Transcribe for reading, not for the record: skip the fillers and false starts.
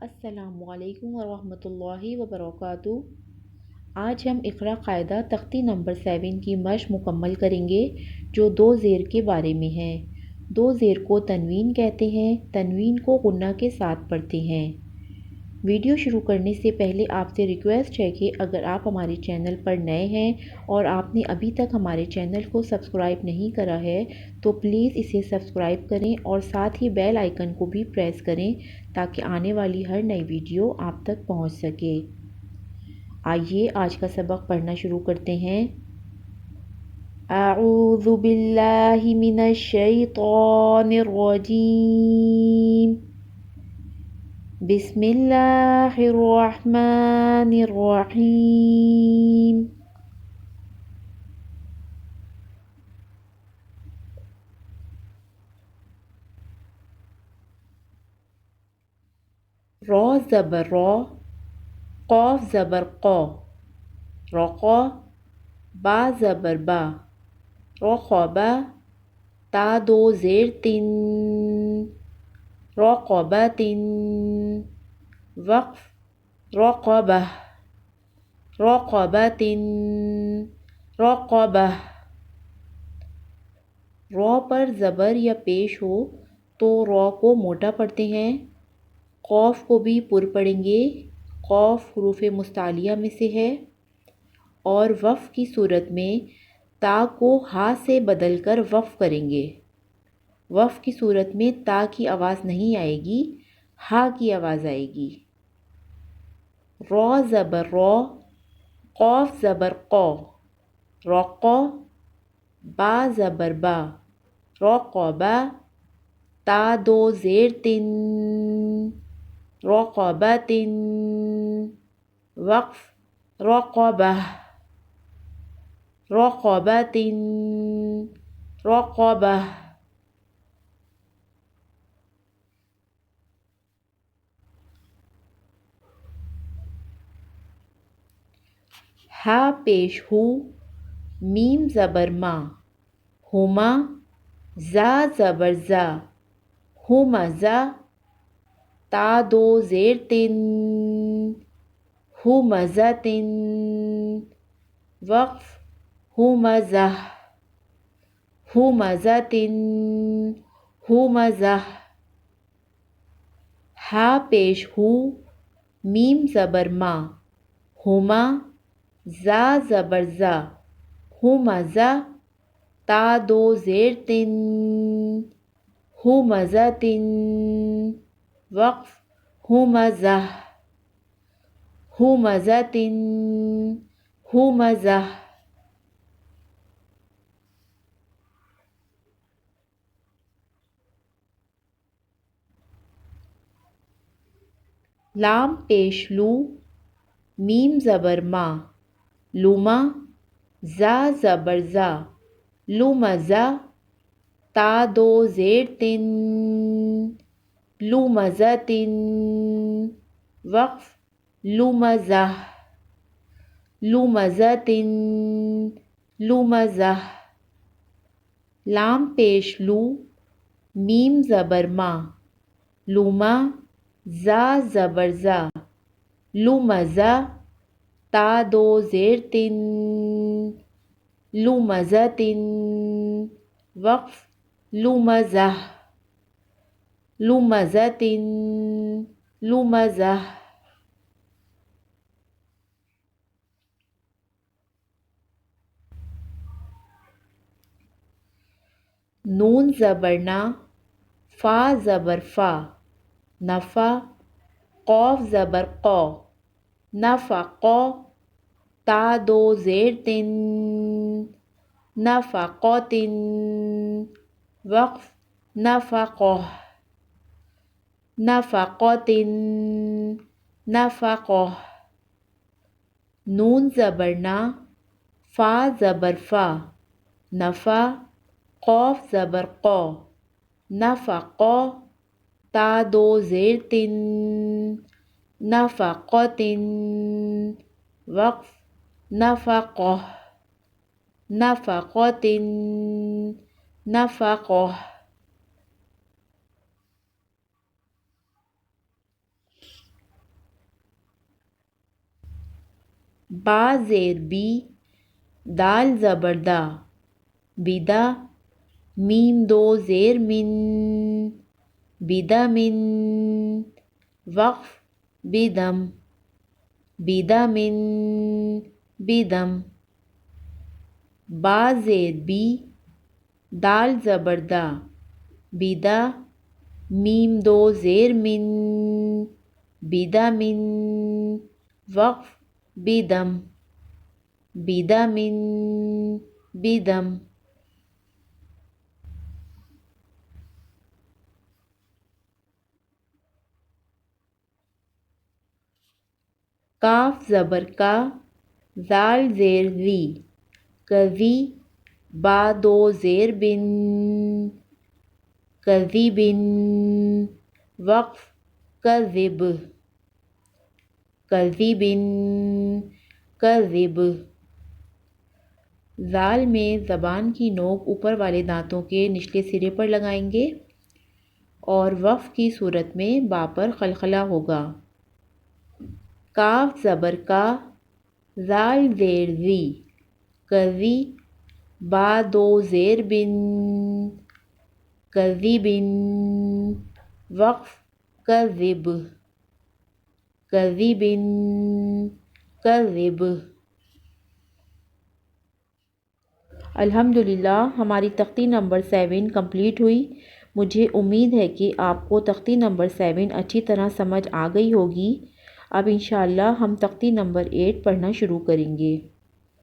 السلام علیکم ورحمۃ اللہ وبرکاتہ۔ آج ہم اقرا قاعدہ تختی نمبر 7 کی مشق مکمل کریں گے جو دو زیر کے بارے میں ہے۔ دو زیر کو تنوین کہتے ہیں، تنوین کو غنہ کے ساتھ پڑھتے ہیں۔ ویڈیو شروع کرنے سے پہلے آپ سے ریکویسٹ ہے کہ اگر آپ ہمارے چینل پر نئے ہیں اور آپ نے ابھی تک ہمارے چینل کو سبسکرائب نہیں کرا ہے تو پلیز اسے سبسکرائب کریں اور ساتھ ہی بیل آئیکن کو بھی پریس کریں تاکہ آنے والی ہر نئی ویڈیو آپ تک پہنچ سکے۔ آئیے آج کا سبق پڑھنا شروع کرتے ہیں۔ اعوذ باللہ من الشیطان الرجیم، بسم اللہ الرحمن الرحیم۔ را زبر را، قاف زبر قا، رقا، با زبر با، رقبہ، تا دو زیر تن، رقبۃ، وقف، رقبہ، رقبۃ، رقبہ۔ را پر زبر یا پیش ہو تو را کو موٹا پڑھتے ہیں، قاف کو بھی پر پڑھیں گے، قاف حروف مستعلیہ میں سے ہے، اور وقف کی صورت میں تا کو ہا سے بدل کر وقف کریں گے۔ وقف کی صورت میں تا کی آواز نہیں آئے گی، ہا کی آواز آئے گی۔ را زبر را، قاف زبر قا، رقا، با زبر با، رقبہ، تا دو زیر تن، رقبۃ، وقف، رقبہ، رقبۃ، رقبہ۔ ہا پیش ہو، میم زبر ما، ہما، زا زبر زا، ہمزہ، تا دو زیر تن، ہمزۃ، وقف، ہمزہ، ہمزۃ، ہمزہ۔ ہا پیش ہو، میم زبر ما، ہما، زا زبر زا، ہمزہ، تا دو زیر تن، ہمزۃ، وقف، ہمزہ، ہمزۃ، ہمزہ۔ لام پیش لو، میم زبر ما، لما، زا زبر زا، لمزہ، تا دو زیر تن، لمزۃ، وقف، لمزہ، لمزۃ، لمزہ۔ لام پیش لو، میم زبر ما، لما، زا زبر زا، لمزہ، تا دو زیر تن، لمزۃ، وقف، لمزہ، لمزۃ، لمزہ۔ نون زبر نا، فا زبر فا، نفع، قاف زبر قا، نفقا، تا دو زیر تن، نفقۃ، وقف، نفقہ، نفقۃ، نفقہ۔ نون زبر نا، فا زبر فا، نفع، قاف زبر قا، نفقا، تا دو زیر تن، نفقۃ، وقف، نفقہ، نفقۃ، نفقہ۔ با زیر بی، دال زبر دا، بیدا، میم دو زیر من، بیدا من، وقف بیدم، بیدا من، بیدم، با زیر بی، دال زبر دا، بیدا، میم دو زیر من، بیدا من، وقف بیدم، بیدا من، بیدم، کاف زبر کا، زال زیر زی، کزی، با دو زیر بن، کزی بن، وقف کذب، کزی بن، کذب، زال میں زبان کی نوک اوپر والے دانتوں کے نچلے سرے پر لگائیں گے اور وقف کی صورت میں با پر خلخلہ ہوگا۔ کاف زبر کا، زال زیر زی، کزی، با دو زیر بن، کزی بن، وقف کذب، کزی بن، کذب۔ الحمدللہ ہماری تختی نمبر 7 کمپلیٹ ہوئی۔ مجھے امید ہے کہ آپ کو تختی نمبر 7 اچھی طرح سمجھ آ گئی ہوگی۔ اب انشاءاللہ ہم تختی نمبر 8 پڑھنا شروع کریں گے۔